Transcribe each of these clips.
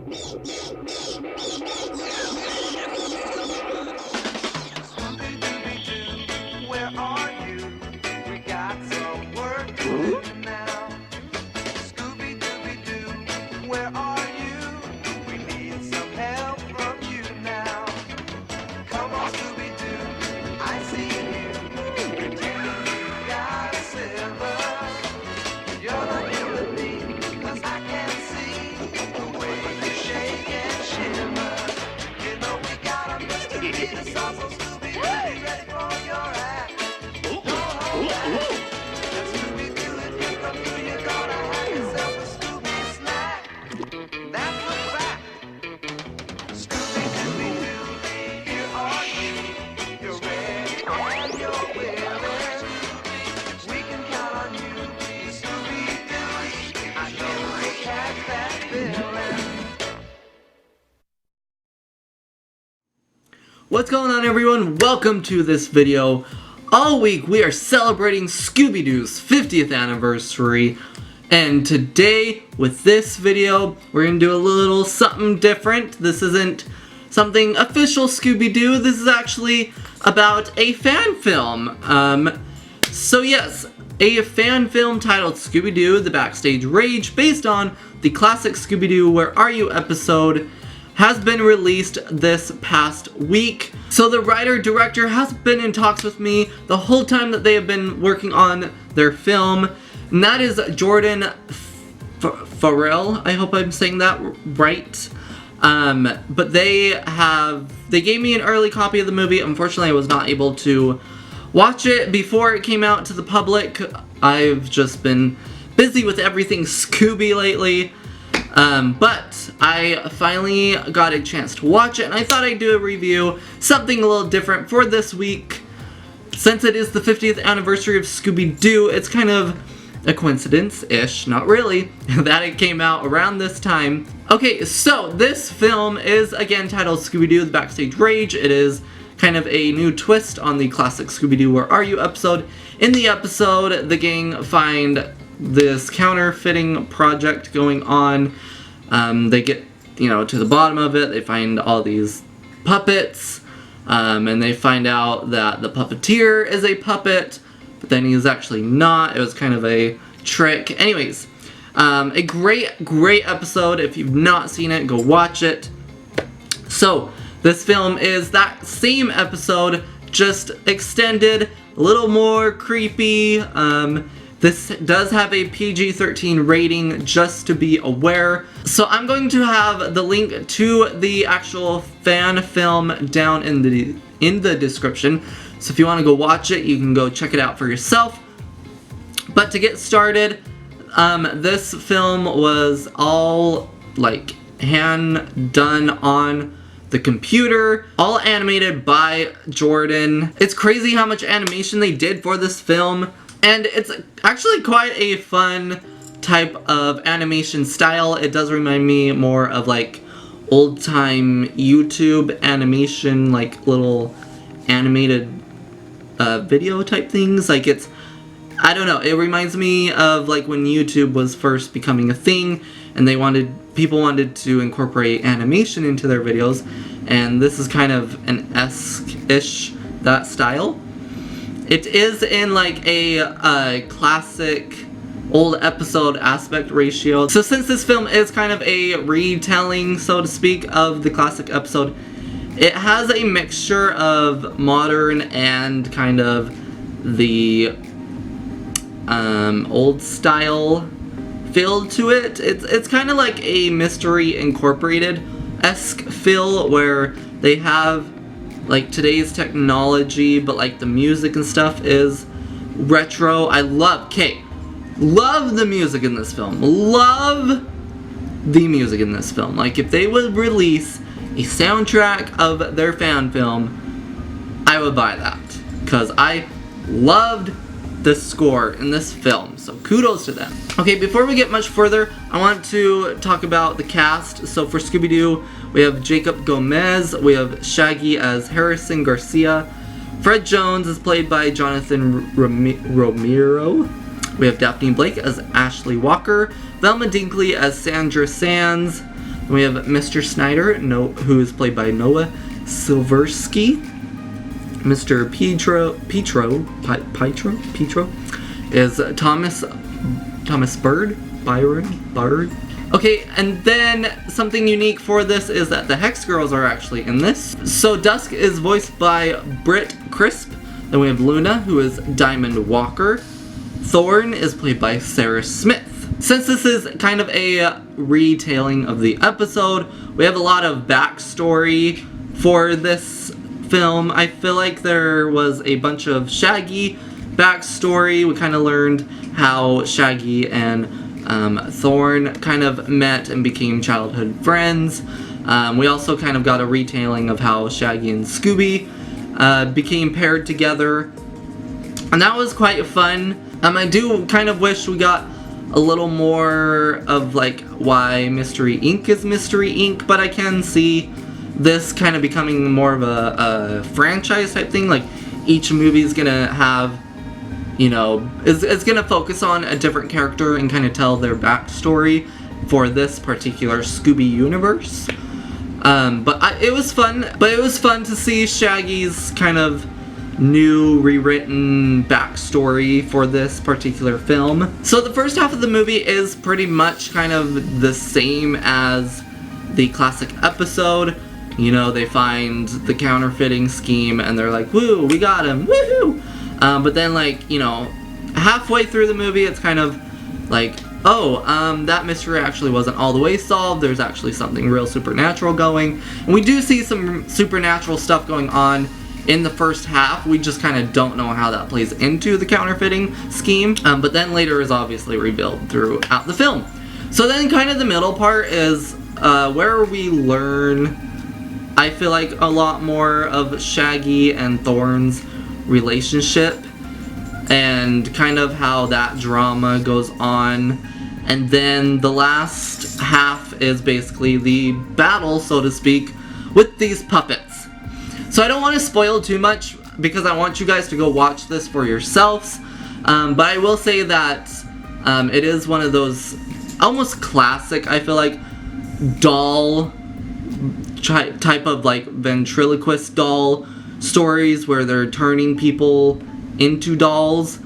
Scooby-Doo, where are you? We got some work to do now. Scooby-Doo, where are you? We need some help from you now. Come on, Scooby-Doo, I see you. Pretending you got a silver. You're not human being, 'cause I can see the way you shake and shimmer. You know we got a mystery to solve, so Scooby, be ready for your act. Don't hold back. Just Scooby-Doo, if you come through, you're gonna have yourself a Scooby snack. That's a fact. Scooby-Doo, here are you. You're ready and you're willing. We can count on you, Scooby-Doo. I know you'll catch that feeling. What's going on, everyone? Welcome to this video. All week we are celebrating Scooby-Doo's 50th anniversary, and today with this video we're gonna do a little something different. This isn't something official Scooby-Doo. This is actually about a fan film. So yes, a fan film titled Scooby-Doo, The Backstage Rage, based on the classic Scooby-Doo Where Are You episode, has been released this past week. So the writer-director has been in talks with me the whole time that they have been working on their film, and that is Jordan Farrell. I hope I'm saying that right. But they gave me an early copy of the movie. Unfortunately, I was not able to watch it before it came out to the public. I've just been busy with everything Scooby lately. But I finally got a chance to watch it, and I thought I'd do a review, something a little different for this week. Since it is the 50th anniversary of Scooby-Doo, it's kind of a coincidence-ish, not really, that it came out around this time. Okay, so this film is again titled Scooby-Doo, The Backstage Rage. It is kind of a new twist on the classic Scooby-Doo Where Are You episode. In the episode, the gang find this counterfeiting project going on. They get, to the bottom of it. They find all these puppets, and they find out that the puppeteer is a puppet, but then he's actually not. It was kind of a trick. Anyways, a great episode. If you've not seen it, go watch it. So this film is that same episode, just extended, a little more creepy. This does have a PG-13 rating, just to be aware. So I'm going to have the link to the actual fan film down in the description. So if you want to go watch it, you can go check it out for yourself. But to get started, this film was all hand done on the computer, all animated by Jordan. It's crazy how much animation they did for this film. And it's actually quite a fun type of animation style. It does remind me more of old-time YouTube animation, little animated video type things. I don't know, it reminds me of when YouTube was first becoming a thing and people wanted to incorporate animation into their videos, and this is kind of an esque-ish, that style. It is in a classic old episode aspect ratio. So since this film is kind of a retelling, so to speak, of the classic episode, it has a mixture of modern and kind of the old style feel to it. It's kind of like a Mystery Incorporated-esque feel, where they have today's technology, but the music and stuff is retro. I love the music in this film. Love the music in this film. If they would release a soundtrack of their fan film, I would buy that, because I loved the score in this film, so kudos to them. Okay, before we get much further, I want to talk about the cast. So for Scooby-Doo, we have Jacob Gomez, we have Shaggy as Harrison Garcia, Fred Jones is played by Jonathan Romero, we have Daphne Blake as Ashley Walker, Velma Dinkley as Sandra Sands, Then we have Mr. Snyder, who is played by Noah Silversky. Mr. Pietro is Thomas Bird. Okay, and then something unique for this is that the Hex Girls are actually in this. So Dusk is voiced by Britt Crisp. Then we have Luna, who is Diamond Walker. Thorn is played by Sarah Smith. Since this is kind of a retelling of the episode, we have a lot of backstory for this film. I feel like there was a bunch of Shaggy backstory. We kind of learned how Shaggy and Thorn kind of met and became childhood friends. We also kind of got a retelling of how Shaggy and Scooby became paired together, and that was quite fun. I do kind of wish we got a little more of like why Mystery Inc. is Mystery Inc., but I can see this kind of becoming more of a franchise type thing. Like each movie is gonna have, you know, it's gonna focus on a different character and kind of tell their backstory for this particular Scooby universe. It was fun. But it was fun to see Shaggy's kind of new rewritten backstory for this particular film. So the first half of the movie is pretty much kind of the same as the classic episode. You know, they find the counterfeiting scheme and they're like, woo, we got him, woohoo! But then, like, you know, halfway through the movie, it's kind of like, oh, that mystery actually wasn't all the way solved. There's actually something real supernatural going. And we do see some supernatural stuff going on in the first half. We just kind of don't know how that plays into the counterfeiting scheme. But then later is obviously revealed throughout the film. So then kind of the middle part is where we learn, I feel like, a lot more of Shaggy and Thorn's relationship and kind of how that drama goes on. And then the last half is basically the battle, so to speak, with these puppets. So I don't want to spoil too much because I want you guys to go watch this for yourselves. But I will say that it is one of those almost classic, I feel like, doll type of like ventriloquist doll stories where they're turning people into dolls.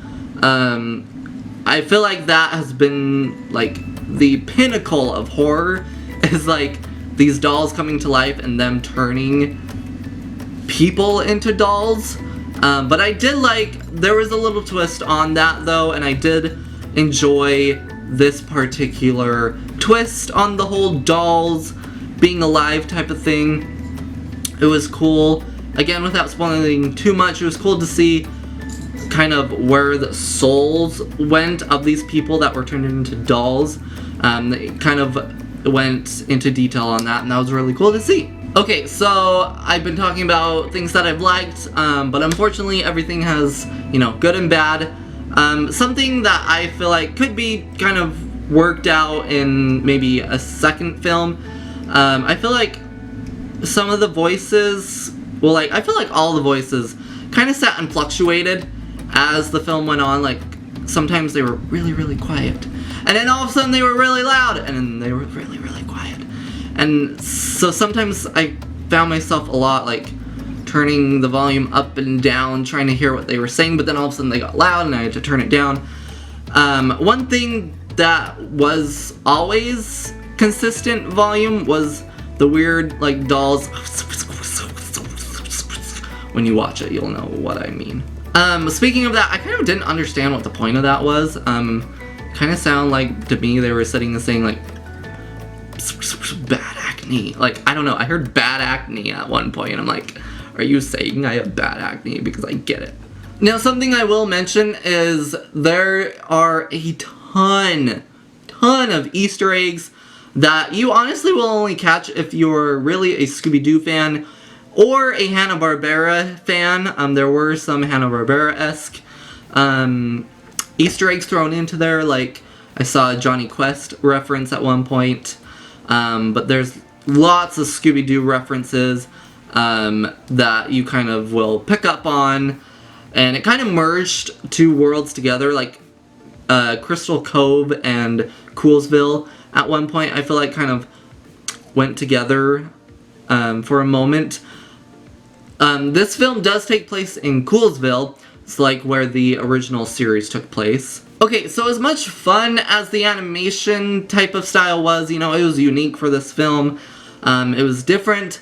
I feel like that has been like the pinnacle of horror, is like these dolls coming to life and them turning people into dolls. But I did like, there was a little twist on that though, and I did enjoy this particular twist on the whole dolls being alive type of thing. It was cool. Again, without spoiling too much, it was cool to see kind of where the souls went of these people that were turned into dolls. They kind of went into detail on that, and that was really cool to see. Okay, so I've been talking about things that I've liked, but unfortunately everything has, you know, good and bad. Something that I feel like could be kind of worked out in maybe a second film. I feel like some of the voices, well, like, I feel like all the voices kind of sat and fluctuated as the film went on. Like, sometimes they were really, really quiet, and then all of a sudden they were really loud, and then they were really, really quiet. And so sometimes I found myself a lot, like, turning the volume up and down, trying to hear what they were saying, but then all of a sudden they got loud and I had to turn it down. One thing that was always consistent volume was the weird, like, dolls. When you watch it, you'll know what I mean. Speaking of that, I kind of didn't understand what the point of that was. Kind of sound like, to me, they were sitting and saying, like, bad acne. Like, I don't know, I heard bad acne at one point, and I'm like, are you saying I have bad acne? Because I get it. Now, something I will mention is there are a ton of Easter eggs that you honestly will only catch if you're really a Scooby-Doo fan or a Hanna-Barbera fan. There were some Hanna-Barbera-esque Easter eggs thrown into there, like I saw a Johnny Quest reference at one point, but there's lots of Scooby-Doo references that you kind of will pick up on, and it kind of merged two worlds together, like Crystal Cove and Coolsville at one point. I feel like kind of went together for a moment. This film does take place in Coolsville. It's like where the original series took place. Okay, so as much fun as the animation type of style was, you know, it was unique for this film. It was different.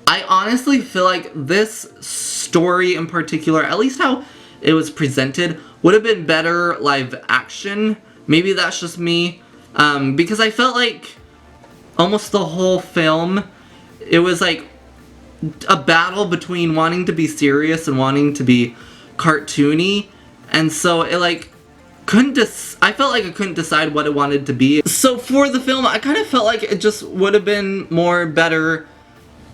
I honestly feel like this story in particular, at least how it was presented, would have been better live action. Maybe that's just me. Because I felt like almost the whole film, it was like a battle between wanting to be serious and wanting to be cartoony. And so it like I felt like I couldn't decide what it wanted to be. So for the film, I kind of felt like it just would have been better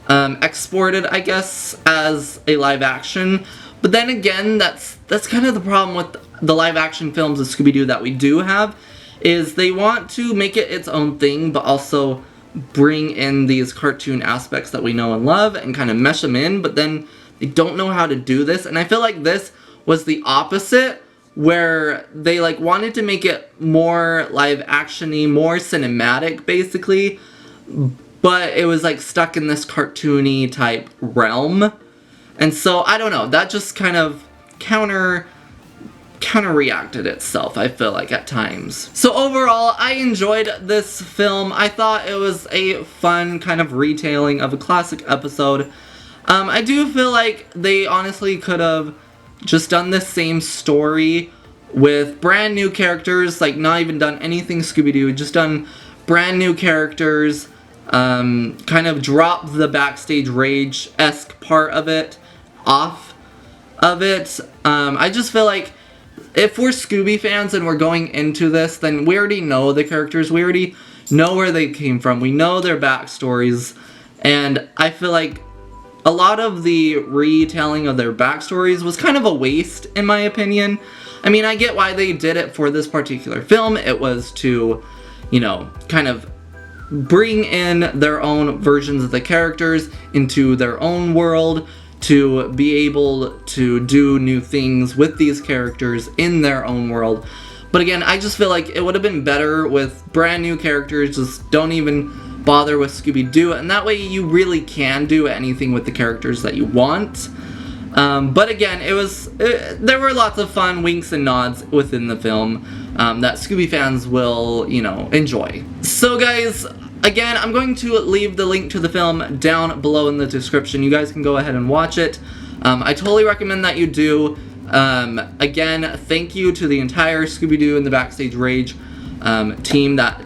exported, I guess, as a live action. But then again, that's kind of the problem with the live action films of Scooby-Doo that we do have, is they want to make it its own thing, but also bring in these cartoon aspects that we know and love and kind of mesh them in, but then they don't know how to do this. And I feel like this was the opposite, where they like wanted to make it more live action-y, more cinematic basically, but it was like stuck in this cartoony type realm. And so I don't know, that just kind of counter-reacted itself, I feel like, at times. So overall, I enjoyed this film. I thought it was a fun kind of retelling of a classic episode. I do feel like they honestly could have just done the same story with brand new characters, like not even done anything Scooby-Doo, just done brand new characters, kind of dropped the Backstage Rage-esque part of it off of it. I just feel like if we're Scooby fans and we're going into this, then we already know the characters, we already know where they came from, we know their backstories, and I feel like a lot of the retelling of their backstories was kind of a waste, in my opinion. I mean, I get why they did it for this particular film. It was to, you know, kind of bring in their own versions of the characters into their own world, to be able to do new things with these characters in their own world. But again, I just feel like it would have been better with brand new characters. Just don't even bother with Scooby-Doo, and that way you really can do anything with the characters that you want. But again, there were lots of fun winks and nods within the film that Scooby fans will, you know, enjoy. So guys, again, I'm going to leave the link to the film down below in the description. You guys can go ahead and watch it. I totally recommend that you do. Again, thank you to the entire Scooby-Doo and the Backstage Rage team that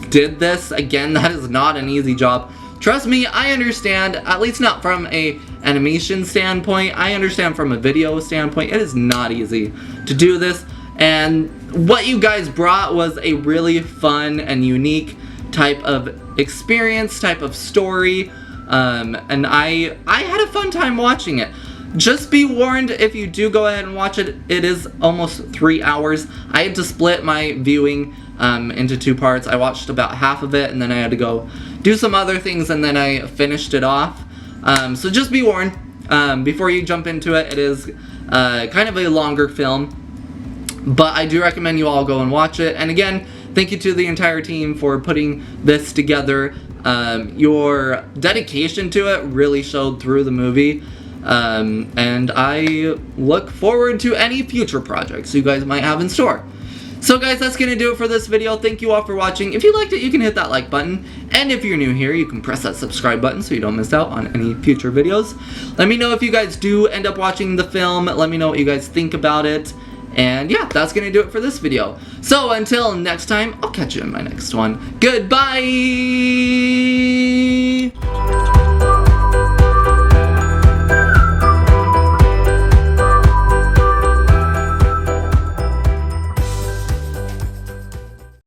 did this. Again, that is not an easy job. Trust me, I understand, at least not from a animation standpoint. I understand from a video standpoint, it is not easy to do this. And what you guys brought was a really fun and unique type of experience, type of story, and I had a fun time watching it. Just be warned, if you do go ahead and watch it, it is almost 3 hours. I had to split my viewing into 2 parts. I watched about half of it, and then I had to go do some other things, and then I finished it off. So just be warned, before you jump into it. It is kind of a longer film, but I do recommend you all go and watch it. And again, thank you to the entire team for putting this together. Your dedication to it really showed through the movie. And I look forward to any future projects you guys might have in store. So guys, that's gonna do it for this video. Thank you all for watching. If you liked it, you can hit that like button. And if you're new here, you can press that subscribe button so you don't miss out on any future videos. Let me know if you guys do end up watching the film. Let me know what you guys think about it. And yeah, that's gonna do it for this video. So until next time, I'll catch you in my next one. Goodbye!